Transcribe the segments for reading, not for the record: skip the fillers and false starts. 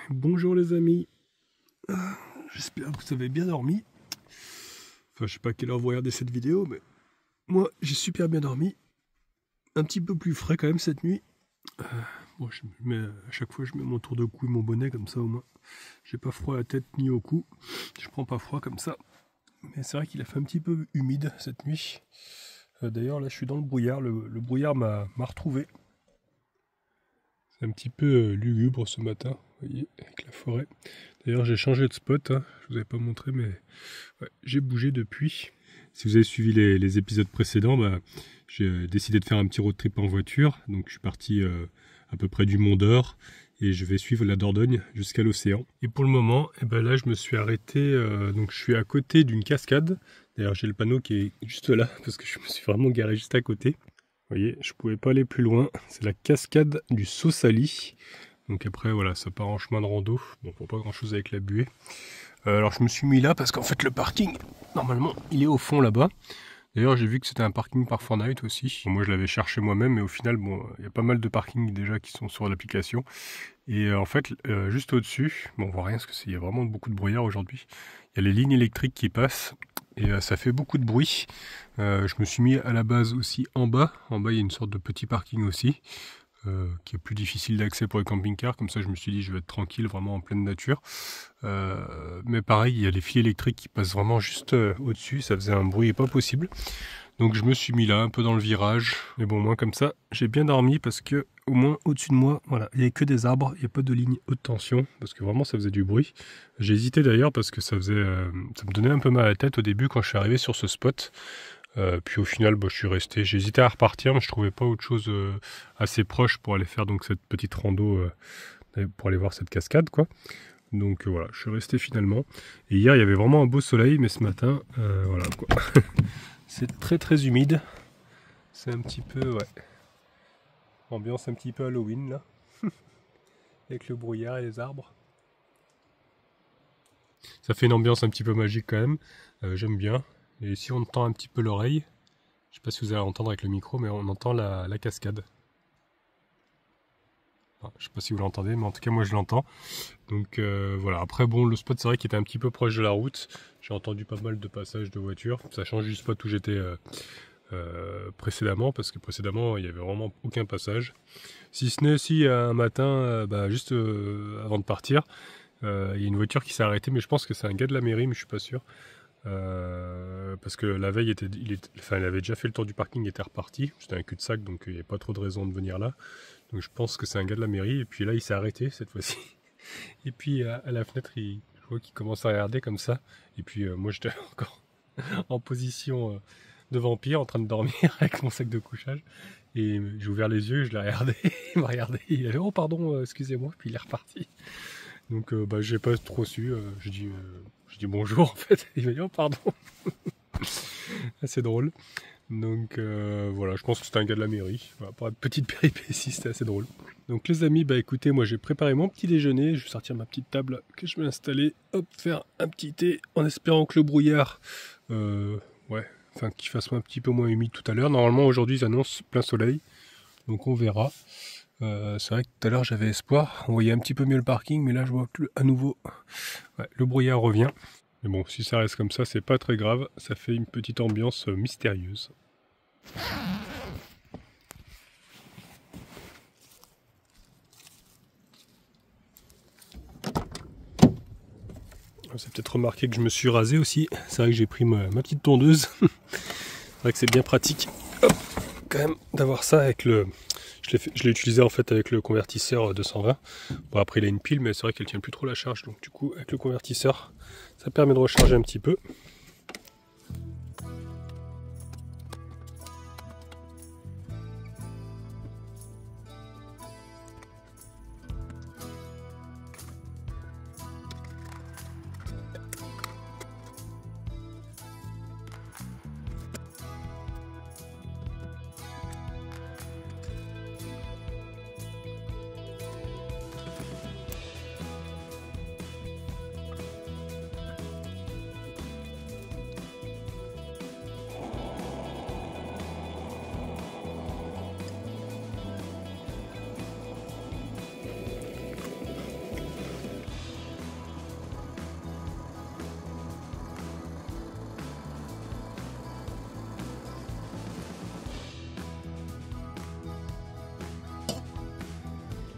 Bonjour les amis, j'espère que vous avez bien dormi. Enfin, je sais pas à quelle heure vous regardez cette vidéo, mais moi j'ai super bien dormi. Un petit peu plus frais quand même cette nuit. Bon, à chaque fois je mets mon tour de cou et mon bonnet comme ça au moins. J'ai pas froid à la tête ni au cou. Je prends pas froid comme ça. Mais c'est vrai qu'il a fait un petit peu humide cette nuit. D'ailleurs là je suis dans le brouillard. Le brouillard m'a retrouvé. C'est un petit peu lugubre ce matin, vous voyez, avec la forêt. D'ailleurs, j'ai changé de spot, hein. Je vous avais pas montré, mais ouais, j'ai bougé depuis. Si vous avez suivi les épisodes précédents, j'ai décidé de faire un petit road trip en voiture. Donc, je suis parti à peu près du Mont d'Or et je vais suivre la Dordogne jusqu'à l'océan. Et pour le moment, là, je me suis arrêté. Donc, je suis à côté d'une cascade. D'ailleurs, j'ai le panneau qui est juste là parce que je me suis vraiment garé juste à côté. Vous voyez, je pouvais pas aller plus loin. C'est la cascade du Saut-Sali. Donc après, voilà, ça part en chemin de rando. Bon, pas grand chose avec la buée. Alors je me suis mis là parce qu'en fait le parking, normalement, il est au fond là-bas. D'ailleurs, j'ai vu que c'était un parking par Fortnite aussi. Bon, moi, je l'avais cherché moi-même, mais au final, bon, il y a pas mal de parkings déjà qui sont sur l'application. Et en fait, juste au-dessus, bon, on voit rien parce qu'il y a vraiment beaucoup de brouillard aujourd'hui. Il y a les lignes électriques qui passent. Et ça fait beaucoup de bruit. Je me suis mis à la base aussi en bas. En bas, il y a une sorte de petit parking aussi, qui est plus difficile d'accès pour les camping-cars. Comme ça, je me suis dit, je vais être tranquille, vraiment en pleine nature. Mais pareil, il y a les fils électriques qui passent vraiment juste au-dessus. Ça faisait un bruit pas possible. Donc je me suis mis là, un peu dans le virage. Mais bon, moi comme ça, j'ai bien dormi parce que au moins au-dessus de moi, voilà, il n'y a que des arbres, il n'y a pas de ligne haute tension, parce que vraiment ça faisait du bruit. J'ai hésité d'ailleurs parce que ça me donnait un peu mal à la tête au début quand je suis arrivé sur ce spot. Puis au final, je suis resté. J'ai hésité à repartir, mais je trouvais pas autre chose assez proche pour aller faire donc cette petite rando, pour aller voir cette cascade, quoi. Donc voilà, je suis resté finalement. Et hier, il y avait vraiment un beau soleil, mais ce matin, voilà quoi. C'est très très humide. C'est un petit peu, ouais, ambiance un petit peu Halloween là. Avec le brouillard et les arbres. Ça fait une ambiance un petit peu magique quand même. J'aime bien. Et si on tend un petit peu l'oreille, je sais pas si vous allez entendre avec le micro, mais on entend la cascade. Enfin, je sais pas si vous l'entendez, mais en tout cas moi je l'entends. Donc voilà, après bon, le spot c'est vrai qu'il était un petit peu proche de la route. J'ai entendu pas mal de passages de voitures. Ça change du spot où j'étais précédemment, parce que précédemment il n'y avait vraiment aucun passage. Si ce n'est si un matin, juste avant de partir, il y a une voiture qui s'est arrêtée, mais je pense que c'est un gars de la mairie, mais je suis pas sûr. Parce que la veille, il avait déjà fait le tour du parking, il était reparti. C'était un cul-de-sac, donc il n'y a pas trop de raison de venir là. Donc je pense que c'est un gars de la mairie. Et puis là, il s'est arrêté cette fois-ci. Et puis à la fenêtre, je vois qu'il commence à regarder comme ça. Et puis moi, j'étais encore en position de vampire, en train de dormir avec mon sac de couchage. Et j'ai ouvert les yeux, je l'ai regardé. Il m'a regardé. Il a dit oh pardon, excusez-moi. Puis il est reparti. Donc j'ai pas trop su. Je dis bonjour en fait. Il m'a dit oh pardon. Assez drôle. Donc voilà, je pense que c'était un gars de la mairie. Voilà, pour une petite péripétie, c'était assez drôle. Donc les amis, écoutez, moi j'ai préparé mon petit déjeuner. Je vais sortir ma petite table que je vais installer. Hop, faire un petit thé en espérant que le brouillard, qu'il fasse un petit peu moins humide tout à l'heure. Normalement aujourd'hui ils annoncent plein soleil. Donc on verra. C'est vrai que tout à l'heure j'avais espoir. On voyait un petit peu mieux le parking, mais là je vois que à nouveau le brouillard revient. Mais bon, si ça reste comme ça, c'est pas très grave. Ça fait une petite ambiance mystérieuse. Vous avez peut-être remarqué que je me suis rasé aussi. C'est vrai que j'ai pris ma petite tondeuse. C'est vrai que c'est bien pratique. Hop, quand même d'avoir ça avec le... Je l'ai utilisé en fait avec le convertisseur 220. Bon après il a une pile, mais c'est vrai qu'elle tient plus trop la charge. Donc du coup avec le convertisseur, ça permet de recharger un petit peu.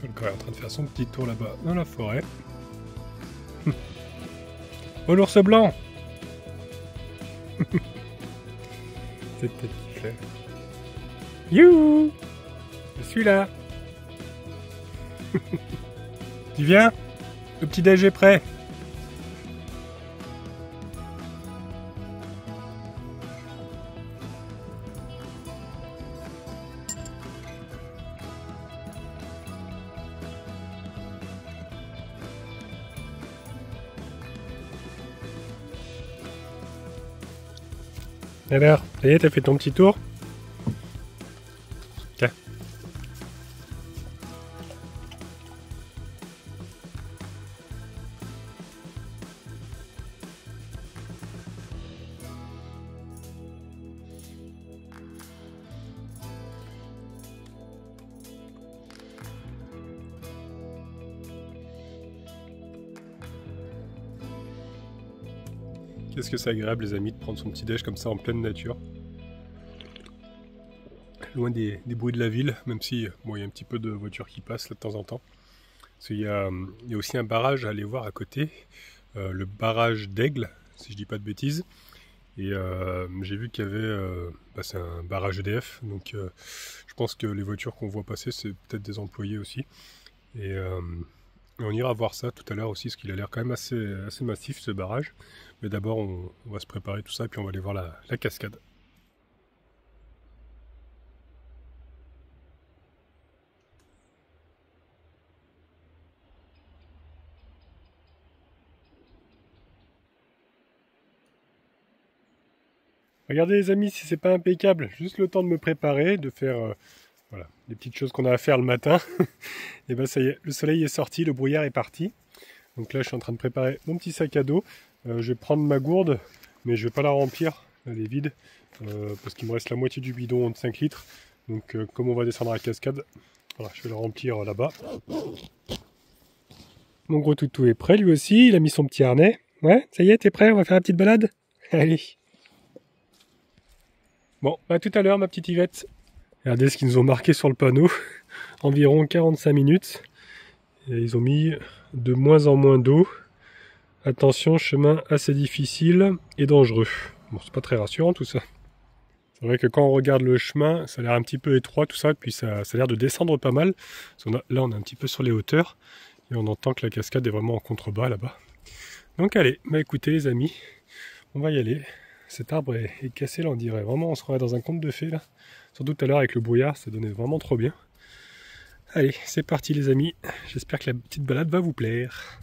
Encore en train de faire son petit tour là-bas dans la forêt. Oh l'ours blanc. Cette tête qui fait. Youhou. Je suis là. Tu viens? Le petit déj est prêt. Alors, ça y est, t'as fait ton petit tour? Tiens. Qu'est-ce que c'est agréable les amis de prendre son petit déj comme ça en pleine nature. Loin des bruits de la ville, même si bon, il y a un petit peu de voitures qui passent là de temps en temps. Parce qu'il y a aussi un barrage à aller voir à côté, le barrage d'Aigle, si je dis pas de bêtises. Et j'ai vu qu'il y avait, c'est un barrage EDF, donc je pense que les voitures qu'on voit passer, c'est peut-être des employés aussi. Et on ira voir ça tout à l'heure aussi, parce qu'il a l'air quand même assez massif ce barrage. Mais d'abord, on va se préparer tout ça, puis on va aller voir la cascade. Regardez les amis, si c'est pas impeccable, juste le temps de me préparer, de faire voilà, les petites choses qu'on a à faire le matin. Et ben ça y est, le soleil est sorti, le brouillard est parti. Donc là je suis en train de préparer mon petit sac à dos. Je vais prendre ma gourde, mais je vais pas la remplir, elle est vide, parce qu'il me reste la moitié du bidon de 5 litres. Donc comme on va descendre à la cascade, voilà, je vais la remplir là-bas. Mon gros toutou est prêt lui aussi, il a mis son petit harnais. Ouais, ça y est, t'es prêt, on va faire une petite balade? Allez. Bon, à tout à l'heure ma petite Yvette. Regardez ce qu'ils nous ont marqué sur le panneau. Environ 45 minutes. Et ils ont mis de moins en moins d'eau. Attention, chemin assez difficile et dangereux. Bon, c'est pas très rassurant tout ça. C'est vrai que quand on regarde le chemin, ça a l'air un petit peu étroit tout ça, puis ça a l'air de descendre pas mal. Là on est un petit peu sur les hauteurs et on entend que la cascade est vraiment en contrebas là-bas. Donc allez, bah écoutez les amis, on va y aller. Cet arbre est cassé là, on dirait vraiment on se croirait dans un conte de fées là. Surtout tout à l'heure avec le brouillard, ça donnait vraiment trop bien. Allez, c'est parti les amis, j'espère que la petite balade va vous plaire.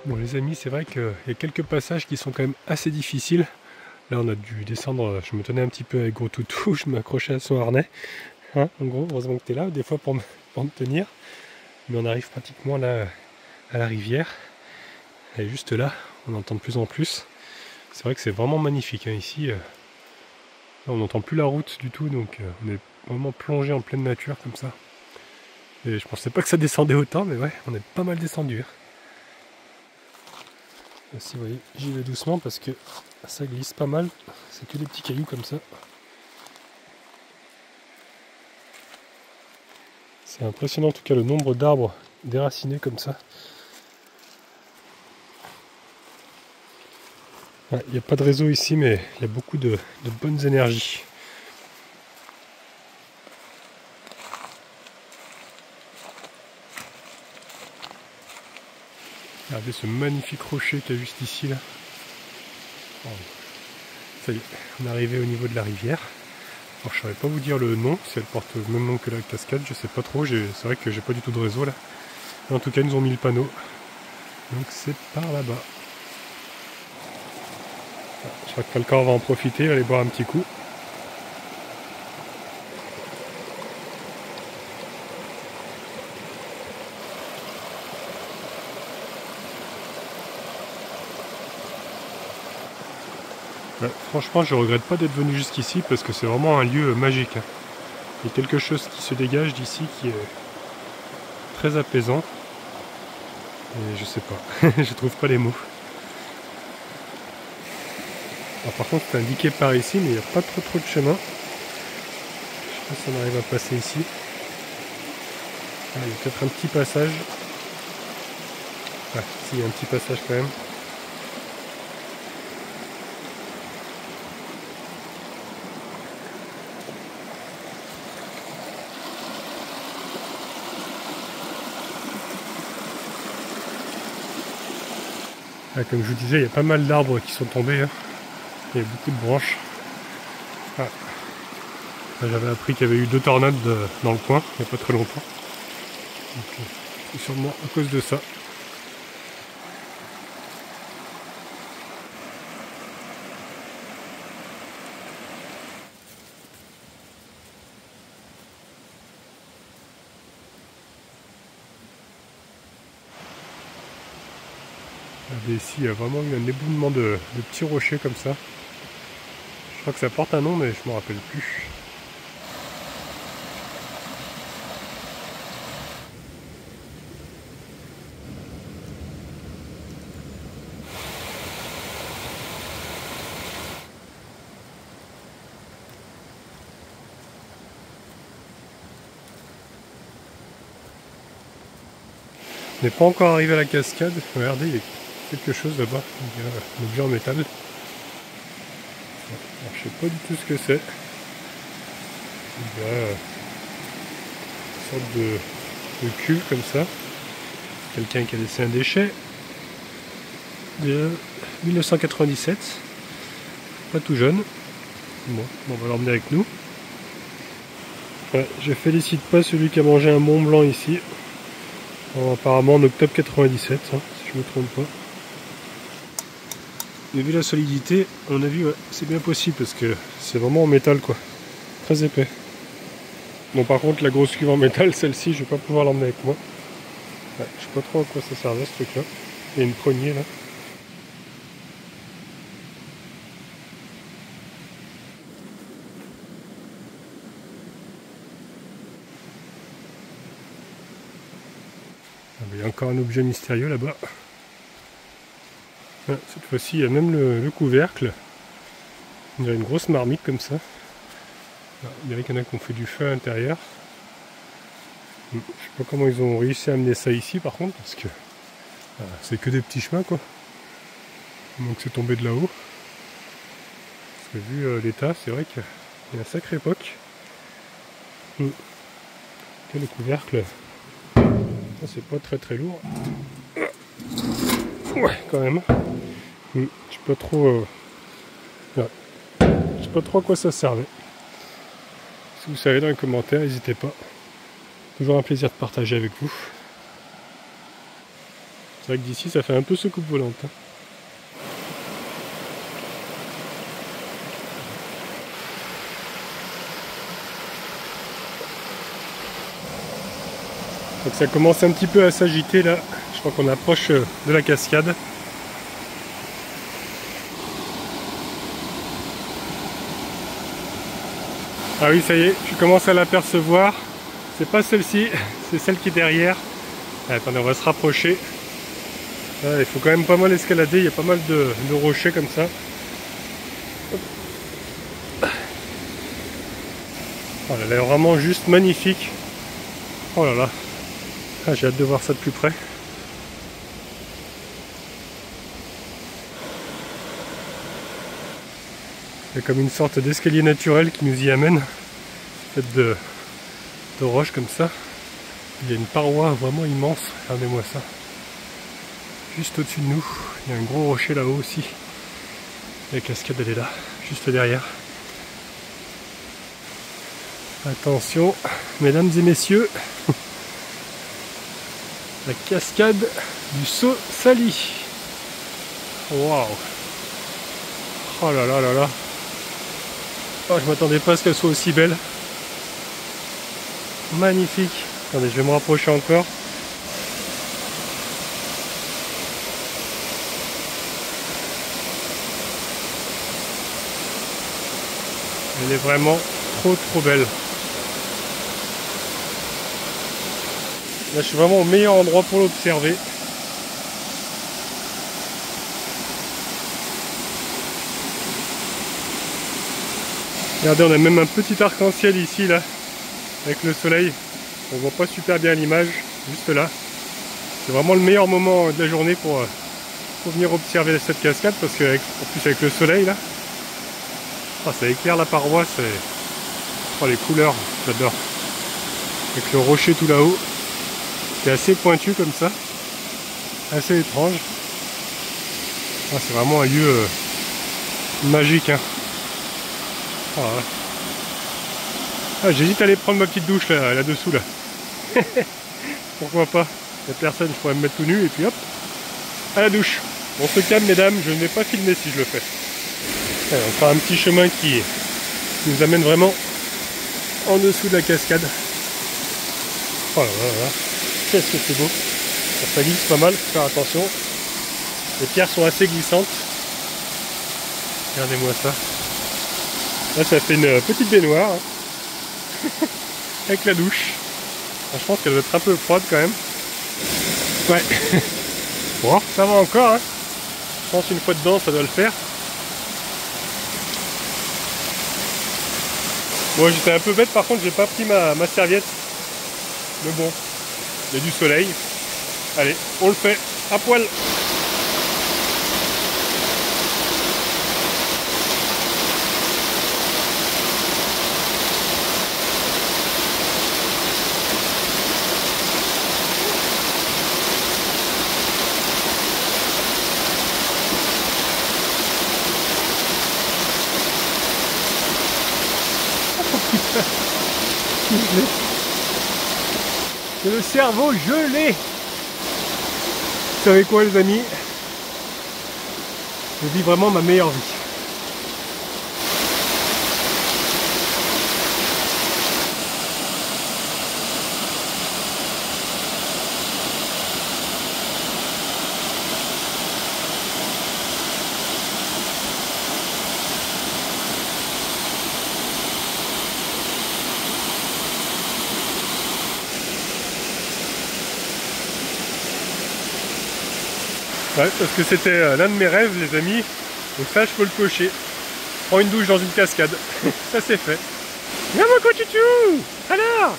Bon les amis, c'est vrai qu'il y a quelques passages qui sont quand même assez difficiles. Là on a dû descendre, je me tenais un petit peu avec Gros Toutou, je m'accrochais à son harnais. Hein, en gros, heureusement que tu es là, des fois pour me tenir. Mais on arrive pratiquement là à la rivière. Elle est juste là, on entend de plus en plus. C'est vrai que c'est vraiment magnifique hein, ici. Là, on n'entend plus la route du tout, donc on est vraiment plongé en pleine nature comme ça. Et je pensais pas que ça descendait autant, mais ouais, on est pas mal descendu. Ici, vous voyez, j'y vais doucement parce que ça glisse pas mal. C'est que des petits cailloux comme ça. C'est impressionnant en tout cas le nombre d'arbres déracinés comme ça. Il n'y a pas de réseau ici, mais il y a beaucoup de bonnes énergies. Regardez ce magnifique rocher qu'il y a juste ici là. Ça y est, on est arrivé au niveau de la rivière. Alors je ne saurais pas vous dire le nom, si elle porte le même nom que la cascade, je sais pas trop, c'est vrai que j'ai pas du tout de réseau là. Mais en tout cas ils nous ont mis le panneau. Donc c'est par là-bas. Je crois que Falcor va en profiter, aller boire un petit coup. Ouais, franchement, je regrette pas d'être venu jusqu'ici parce que c'est vraiment un lieu magique. Hein. Il y a quelque chose qui se dégage d'ici qui est très apaisant. Et je sais pas, je trouve pas les mots. Alors, par contre, c'est indiqué par ici, mais il n'y a pas trop de chemin. Je sais pas si on arrive à passer ici. Ah, il y a peut-être un petit passage. Ah, si, il y a un petit passage quand même. Ah, comme je vous disais, il y a pas mal d'arbres qui sont tombés. Hein. Il y a beaucoup de branches. Ah. J'avais appris qu'il y avait eu 2 tornades dans le coin, il n'y a pas très longtemps. C'est sûrement à cause de ça. Regardez ici, il y a vraiment eu un éboulement de petits rochers comme ça. Je crois que ça porte un nom, mais je ne me rappelle plus. On n'est pas encore arrivé à la cascade. Regardez, il y a quelque chose là-bas. Un objet en métal. Alors, je sais pas du tout ce que c'est. Il y a une sorte de cuve comme ça. Quelqu'un qui a laissé un déchet de 1997. Pas tout jeune. Bon, on va l'emmener avec nous. Ouais, je félicite pas celui qui a mangé un Mont Blanc ici. Apparemment en octobre 97, hein, si je me trompe pas. Mais vu la solidité, on a vu, ouais, c'est bien possible parce que c'est vraiment en métal quoi. Très épais. Bon par contre la grosse cuve en métal, celle-ci je vais pas pouvoir l'emmener avec moi. Ouais, je sais pas trop à quoi ça servait ce truc là. Il y a une poignée là. Il y a encore un objet mystérieux là-bas. Cette fois-ci, il y a même le couvercle. Il y a une grosse marmite comme ça. Il dirait qu'il y en a qui ont fait du feu à l'intérieur. Je sais pas comment ils ont réussi à amener ça ici par contre, parce que c'est que des petits chemins quoi. Donc c'est tombé de là-haut. Parce que vu l'état, c'est vrai qu'il y a une sacrée époque. Le couvercle, c'est pas très lourd. Ouais, quand même. Je sais pas trop. Je sais pas trop à quoi ça servait. Si vous savez dans les commentaires, n'hésitez pas. Toujours un plaisir de partager avec vous. C'est vrai que d'ici ça fait un peu soucoupe volante. Hein. Donc ça commence un petit peu à s'agiter là. Je crois qu'on approche de la cascade. Ah oui, ça y est, je commence à l'apercevoir. C'est pas celle-ci, c'est celle qui est derrière. Attendez, on va se rapprocher. Il faut quand même pas mal escalader, il y a pas mal de rochers comme ça. Oh là, elle est vraiment juste magnifique. Oh là là. Ah, j'ai hâte de voir ça de plus près. Il y a comme une sorte d'escalier naturel qui nous y amène. Fait de roches comme ça. Il y a une paroi vraiment immense. Regardez-moi ça. Juste au-dessus de nous. Il y a un gros rocher là-haut aussi. La cascade elle est là, juste derrière. Attention, mesdames et messieurs. La cascade du Saut Sali. Waouh. Oh là là là là. Oh, je m'attendais pas à ce qu'elle soit aussi belle. Magnifique. Attendez, je vais me rapprocher encore. Elle est vraiment trop belle. Là, je suis vraiment au meilleur endroit pour l'observer. Regardez, on a même un petit arc-en-ciel ici, là, avec le soleil. On voit pas super bien l'image, juste là. C'est vraiment le meilleur moment de la journée pour venir observer cette cascade, parce que en plus avec le soleil, là, oh, ça éclaire la paroi, c'est... Oh, les couleurs, j'adore. Avec le rocher tout là-haut. C'est assez pointu comme ça, assez étrange. Ah, c'est vraiment un lieu magique. Hein. Ah, j'hésite à aller prendre ma petite douche là-dessous. Là. Pourquoi pas? Il n'y a personne, je pourrais me mettre tout nu et puis hop, à la douche. On se calme mesdames, je ne vais pas filmer si je le fais. Allez, on fera un petit chemin qui nous amène vraiment en dessous de la cascade. Oh là là là. Qu'est-ce que c'est beau. Ça glisse pas mal, faut faire attention. Les pierres sont assez glissantes. Regardez-moi ça. Là ça fait une petite baignoire. Hein. Avec la douche. Je pense qu'elle doit être un peu froide quand même. Ouais. Bon, ça va encore. Hein. Je pense une fois dedans ça doit le faire. Bon, j'étais un peu bête par contre, j'ai pas pris ma serviette. Mais bon. Il y a du soleil. Allez, on le fait à poil. Oh putain. C'est le cerveau gelé. Vous savez quoi les amis? Je vis vraiment ma meilleure vie. Ouais, parce que c'était l'un de mes rêves les amis, donc ça je peux le cocher. Prends une douche dans une cascade, ça c'est fait. Viens mon cochichou. Alors.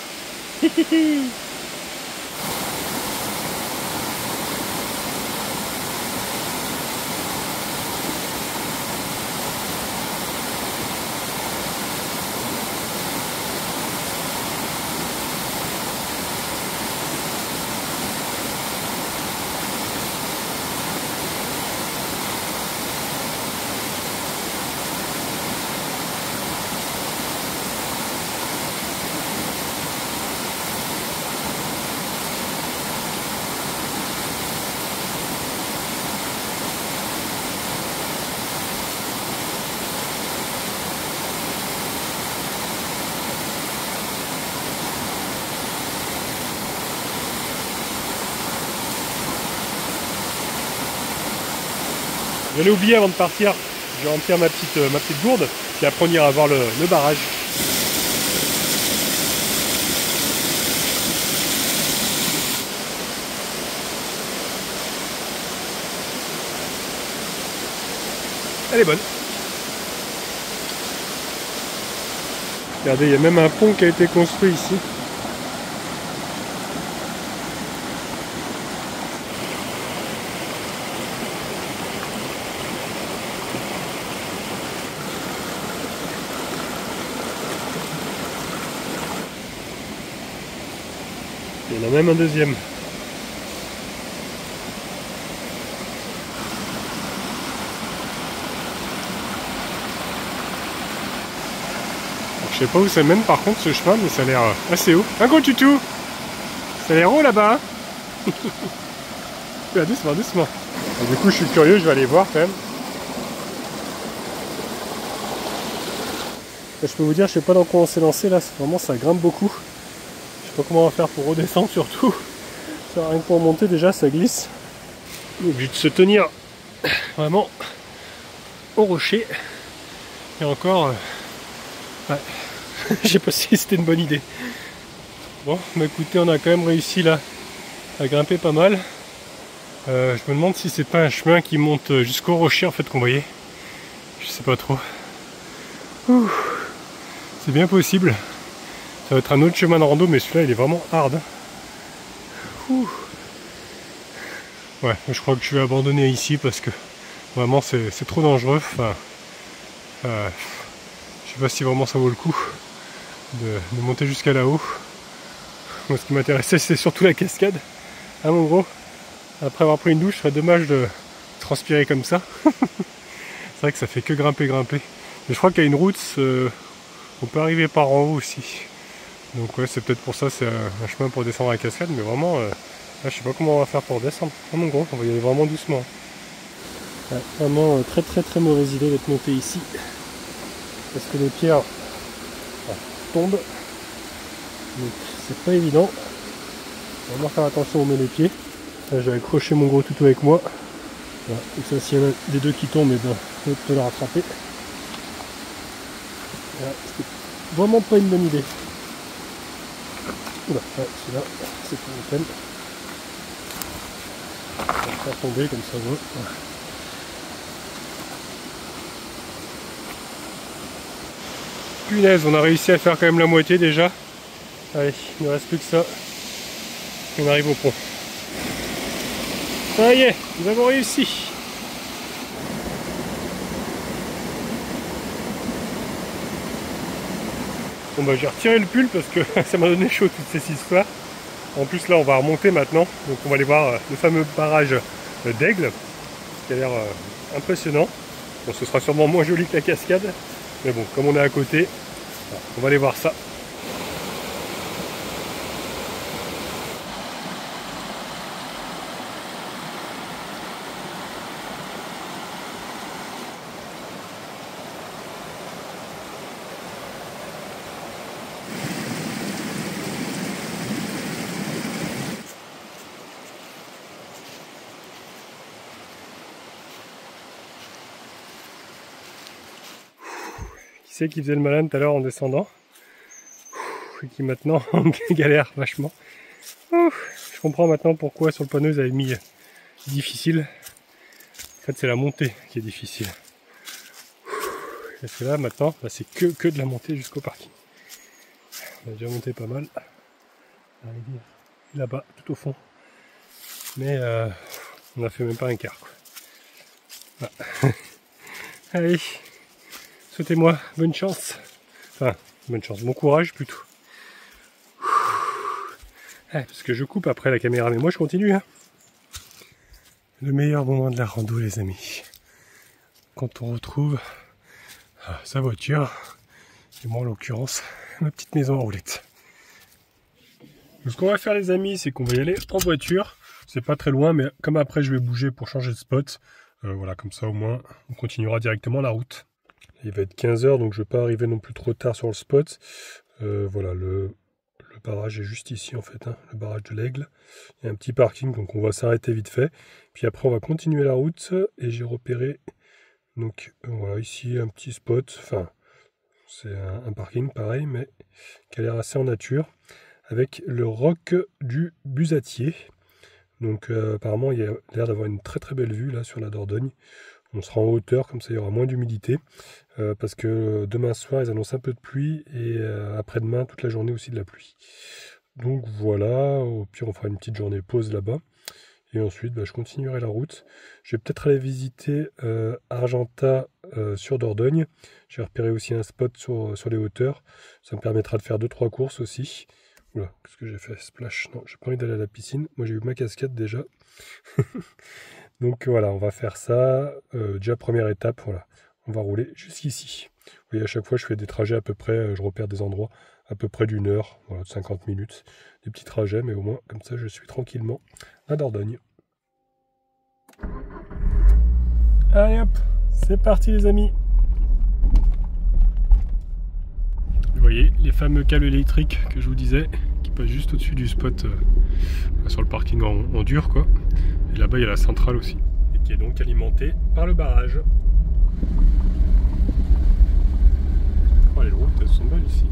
Je l'ai oublié avant de partir. Je vais remplir ma petite gourde. Puis après on ira voir le barrage. Elle est bonne. Regardez, il y a même un pont qui a été construit ici. Il y en a même un deuxième. Je sais pas où ça mène par contre ce chemin, mais ça a l'air assez haut. Un gros tutou. Ça a l'air haut là-bas. Doucement, doucement. Et du coup je suis curieux, je vais aller voir quand même. Et je peux vous dire, je sais pas dans quoi on s'est lancé là, vraiment ça grimpe beaucoup. Je sais pas comment on va faire pour redescendre surtout. Ça, rien que pour monter déjà ça glisse. On est obligé de se tenir vraiment au rocher. Et encore... ouais. Je sais pas si c'était une bonne idée. Bon, bah écoutez, on a quand même réussi là à grimper pas mal. Je me demande si c'est pas un chemin qui monte jusqu'au rocher en fait qu'on voyait. Je sais pas trop. C'est bien possible. Ça va être un autre chemin de rando, mais celui-là il est vraiment hard. Ouh. Ouais, je crois que je vais abandonner ici parce que vraiment c'est trop dangereux. Enfin, je sais pas si vraiment ça vaut le coup de monter jusqu'à là-haut. Moi ce qui m'intéressait c'est surtout la cascade. Ah mon gros, après avoir pris une douche, ce serait dommage de transpirer comme ça. C'est vrai que ça fait que grimper. Mais je crois qu'il y a une route, on peut arriver par en haut aussi. Donc ouais, c'est peut-être pour ça, c'est un chemin pour descendre à la cascade, mais vraiment, là, je sais pas comment on va faire pour descendre. Ah mon gros, on va y aller vraiment doucement. Ouais, vraiment très mauvaise idée d'être monté ici. Parce que les pierres tombent. Donc c'est pas évident. On va vraiment faire attention où on met les pieds. Là j'ai accroché mon gros toutou avec moi. Voilà. Et ça, s'il y en a des deux qui tombent, et ben l'autre peut le rattraper. Voilà, c'était vraiment pas une bonne idée. Oula, ouais, celui-là, c'est pas la peine. On va le faire tomber comme ça. Voilà. Punaise, on a réussi à faire quand même la moitié déjà. Allez, il ne reste plus que ça. On arrive au pont. Ça y est, nous avons réussi. Bon bah j'ai retiré le pull parce que ça m'a donné chaud toutes ces histoires. En plus là on va remonter maintenant. Donc on va aller voir le fameux barrage d'Aigle. Qui a l'air impressionnant. Bon ce sera sûrement moins joli que la cascade. Mais bon comme on est à côté, on va aller voir ça. Qui c'est qui faisait le malin tout à l'heure en descendant et qui maintenant galère vachement. Je comprends maintenant pourquoi sur le panneau ils avaient mis difficile. En fait c'est la montée qui est difficile. Parce que là maintenant bah, c'est que de la montée jusqu'au parking. On a déjà monté pas mal. Là-bas tout au fond. Mais on a fait même pas un quart. Quoi. Voilà. Allez. Souhaitez-moi bonne chance. Enfin, bonne chance, bon courage plutôt. Parce que je coupe après la caméra, mais moi je continue. Hein. Le meilleur moment de la rando, les amis. Quand on retrouve sa voiture, et moi en l'occurrence, ma petite maison en roulette. Donc, ce qu'on va faire les amis, c'est qu'on va y aller en voiture. C'est pas très loin, mais comme après je vais bouger pour changer de spot, voilà, comme ça au moins on continuera directement la route. Il va être 15 h, donc je ne vais pas arriver non plus trop tard sur le spot. Voilà, le barrage est juste ici en fait, hein, le barrage de l'Aigle. Il y a un petit parking, donc on va s'arrêter vite fait. Puis après on va continuer la route et j'ai repéré, donc voilà, ici un petit spot, enfin c'est un parking pareil, mais qui a l'air assez en nature, avec le roc du Busatier. Donc apparemment il y a l'air d'avoir une très très belle vue là sur la Dordogne. On sera en hauteur, comme ça il y aura moins d'humidité, parce que demain soir ils annoncent un peu de pluie et après-demain toute la journée aussi de la pluie. Donc voilà, au pire on fera une petite journée pause là-bas. Et ensuite je continuerai la route. Je vais peut-être aller visiter Argentat sur Dordogne. J'ai repéré aussi un spot sur les hauteurs. Ça me permettra de faire 2-3 courses aussi. Oula, qu'est-ce que j'ai fait? Splash. Non, j'ai pas envie d'aller à la piscine. Moi j'ai eu ma casquette déjà. Donc voilà, on va faire ça. Déjà première étape, voilà. On va rouler jusqu'ici. Vous voyez, à chaque fois je fais des trajets à peu près, je repère des endroits à peu près d'1 heure, voilà, de 50 minutes. Des petits trajets, mais au moins comme ça je suis tranquillement à Dordogne. Allez hop, c'est parti les amis. Vous voyez les fameux câbles électriques que je vous disais, qui passent juste au-dessus du spot sur le parking en dur quoi. Et là-bas il y a la centrale aussi, et qui est donc alimentée par le barrage. Oh, les routes elles sont belles ici.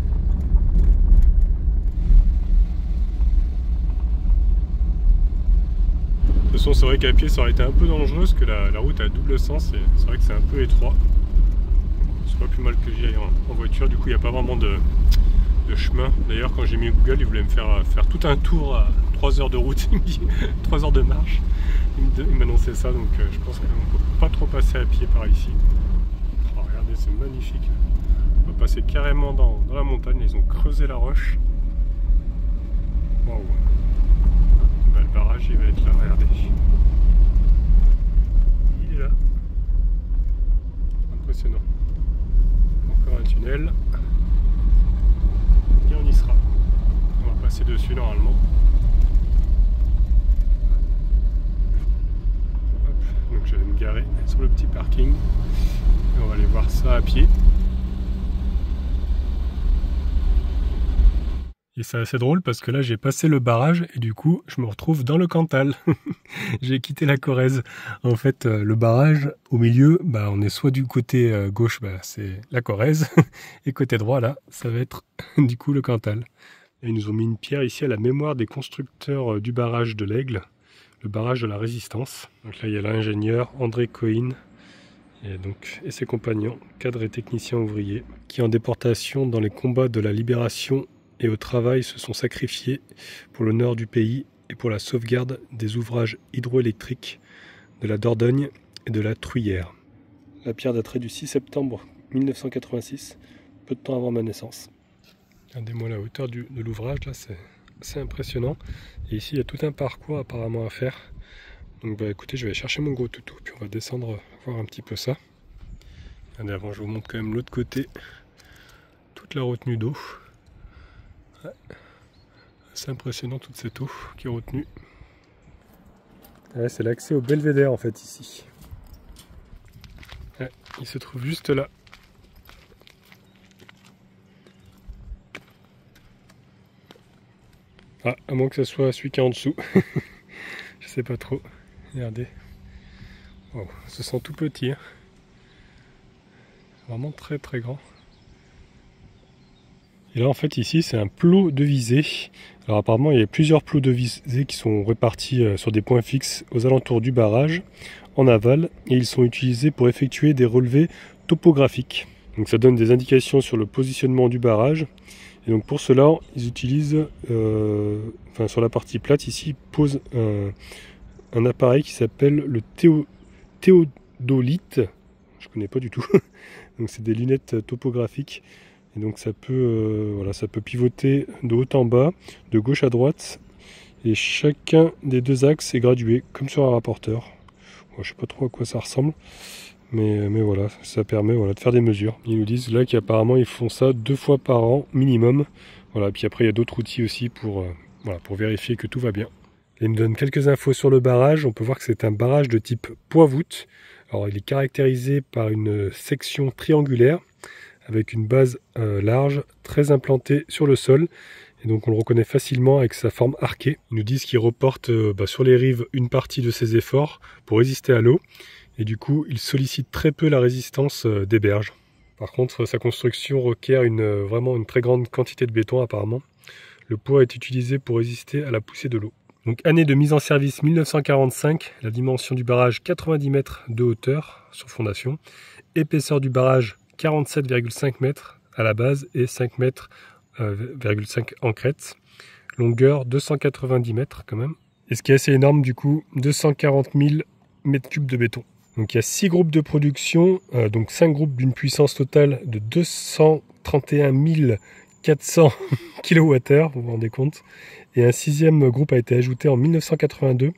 De toute façon c'est vrai qu'à pied ça aurait été un peu dangereux parce que la route a double sens et c'est vrai que c'est un peu étroit. C'est pas plus mal que j'y aille en voiture, du coup il n'y a pas vraiment de chemin. D'ailleurs quand j'ai mis Google il voulait me faire tout un tour à 3 heures de route, 3 heures de marche. Il m'annonçait ça, donc je pense qu'on ne peut pas trop passer à pied par ici. Oh, regardez, c'est magnifique. On va passer carrément dans la montagne, ils ont creusé la roche. Waouh. Le barrage il va être là, regardez. Il est là. Impressionnant. Encore un tunnel. Et on y sera. On va passer dessus normalement. Hop. Donc je vais me garer sur le petit parking. Et on va aller voir ça à pied. Et c'est assez drôle parce que là j'ai passé le barrage et du coup je me retrouve dans le Cantal. J'ai quitté la Corrèze. En fait le barrage au milieu, on est soit du côté gauche, c'est la Corrèze, et côté droit là ça va être du coup le Cantal. Et ils nous ont mis une pierre ici à la mémoire des constructeurs du barrage de l'Aigle, le barrage de la Résistance. Donc là il y a l'ingénieur André Cohen et ses compagnons, cadres et techniciens ouvriers, qui en déportation dans les combats de la libération et au travail se sont sacrifiés pour le nord du pays et pour la sauvegarde des ouvrages hydroélectriques de la Dordogne et de la Truyère. La pierre daterait du 6 septembre 1986, peu de temps avant ma naissance. Regardez-moi la hauteur de l'ouvrage, là c'est assez impressionnant. Et ici il y a tout un parcours apparemment à faire. Donc écoutez, je vais aller chercher mon gros toutou, puis on va descendre voir un petit peu ça. Regardez, avant je vous montre quand même l'autre côté, toute la retenue d'eau. Ouais. C'est impressionnant toute cette eau qui est retenue. Ouais, c'est l'accès au belvédère en fait ici. Ouais, il se trouve juste là. Ah, à moins que ce soit celui qui est en dessous. Je sais pas trop. Regardez. Wow, ça se sent tout petit. Hein. Vraiment très très grand. Et là en fait ici c'est un plot de visée. Alors apparemment il y a plusieurs plots de visée qui sont répartis sur des points fixes aux alentours du barrage en aval et ils sont utilisés pour effectuer des relevés topographiques. Donc ça donne des indications sur le positionnement du barrage et donc pour cela ils utilisent, sur la partie plate ici, ils posent un appareil qui s'appelle le théodolite. Je connais pas du tout. Donc c'est des lunettes topographiques. Et donc ça peut pivoter de haut en bas, de gauche à droite, et chacun des deux axes est gradué, comme sur un rapporteur. Je sais pas trop à quoi ça ressemble, mais voilà, ça permet de faire des mesures. Ils nous disent là qu'apparemment ils font ça 2 fois par an minimum. Voilà, puis après il y a d'autres outils aussi pour vérifier que tout va bien. Et ils nous donnent quelques infos sur le barrage. On peut voir que c'est un barrage de type poids-voûte. Alors il est caractérisé par une section triangulaire, avec une base large, très implantée sur le sol. Et donc on le reconnaît facilement avec sa forme arquée. Ils nous disent qu'il reporte sur les rives une partie de ses efforts pour résister à l'eau. Et du coup, il sollicite très peu la résistance des berges. Par contre, sa construction requiert vraiment une très grande quantité de béton apparemment. Le poids est utilisé pour résister à la poussée de l'eau. Donc année de mise en service 1945, la dimension du barrage 90 mètres de hauteur sur fondation, épaisseur du barrage 47,5 mètres à la base et 5 mètres 5 en crête, longueur 290 mètres quand même. Et ce qui est assez énorme du coup, 240 000 mètres cubes de béton. Donc il y a 6 groupes de production, donc 5 groupes d'une puissance totale de 231 400 kWh, vous vous rendez compte. Et un 6e groupe a été ajouté en 1982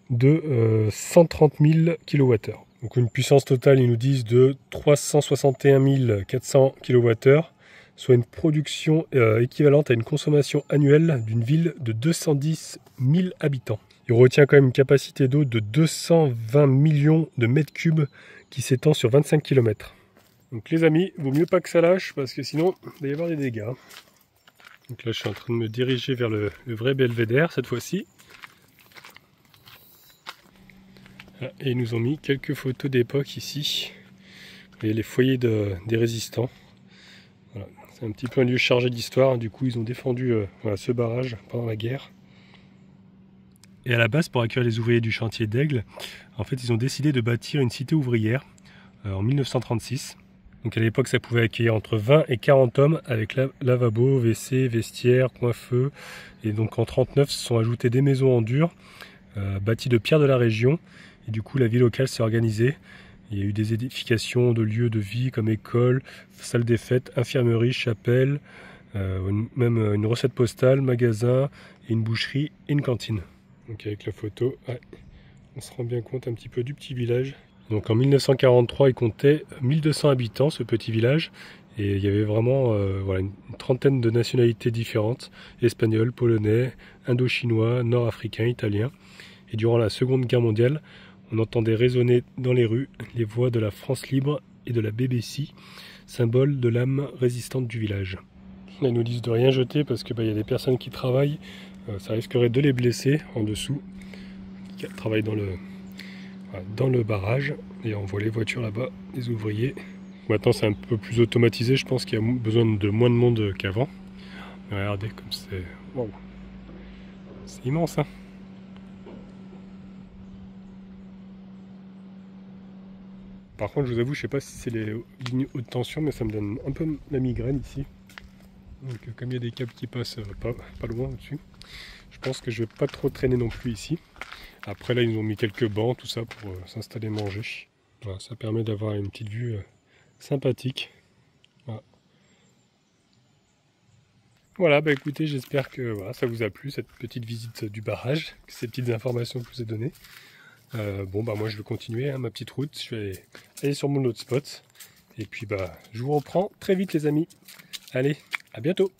de 130 000 kWh. Donc une puissance totale, ils nous disent, de 361 400 kWh, soit une production équivalente à une consommation annuelle d'une ville de 210 000 habitants. Il retient quand même une capacité d'eau de 220 millions de mètres cubes qui s'étend sur 25 km. Donc les amis, il vaut mieux pas que ça lâche parce que sinon il va y avoir des dégâts. Donc là je suis en train de me diriger vers le vrai belvédère cette fois-ci. Et ils nous ont mis quelques photos d'époque ici. Vous voyez les foyers des résistants. Voilà. C'est un petit peu un lieu chargé d'histoire. Du coup ils ont défendu ce barrage pendant la guerre. Et à la base, pour accueillir les ouvriers du chantier d'Aigle, en fait ils ont décidé de bâtir une cité ouvrière en 1936. Donc à l'époque ça pouvait accueillir entre 20 et 40 hommes avec lavabo, WC, vestiaire, coin-feu. Et donc en 1939 se sont ajoutées des maisons en dur bâties de pierre de la région. Et du coup la vie locale s'est organisée. Il y a eu des édifications de lieux de vie comme école, salle des fêtes, infirmerie, chapelle, même une recette postale, magasin, et une boucherie et une cantine. Donc avec la photo, ouais, on se rend bien compte un petit peu du petit village. Donc en 1943, il comptait 1200 habitants, ce petit village. Et il y avait vraiment une trentaine de nationalités différentes. Espagnols, polonais, indo-chinois, nord-africains, italiens. Et durant la Seconde Guerre mondiale, on entendait résonner dans les rues les voix de la France libre et de la BBC, symbole de l'âme résistante du village. Là, ils nous disent de rien jeter parce qu'il y a des personnes qui travaillent. Ça risquerait de les blesser en dessous, qui travaillent dans le barrage. Et on voit les voitures là-bas, les ouvriers. Maintenant c'est un peu plus automatisé, je pense qu'il y a besoin de moins de monde qu'avant. Regardez comme c'est... Wow. C'est immense, hein. Par contre je vous avoue, je sais pas si c'est les lignes haute tension, mais ça me donne un peu la migraine ici. Donc comme il y a des câbles qui passent pas loin au-dessus, je pense que je vais pas trop traîner non plus ici. Après là ils nous ont mis quelques bancs, tout ça pour s'installer manger. Voilà, ça permet d'avoir une petite vue sympathique. Voilà, bah écoutez, j'espère que ça vous a plu cette petite visite du barrage, ces petites informations que je vous ai données. Moi je vais continuer ma petite route, je vais aller sur mon autre spot. Et puis je vous reprends très vite les amis. Allez, à bientôt!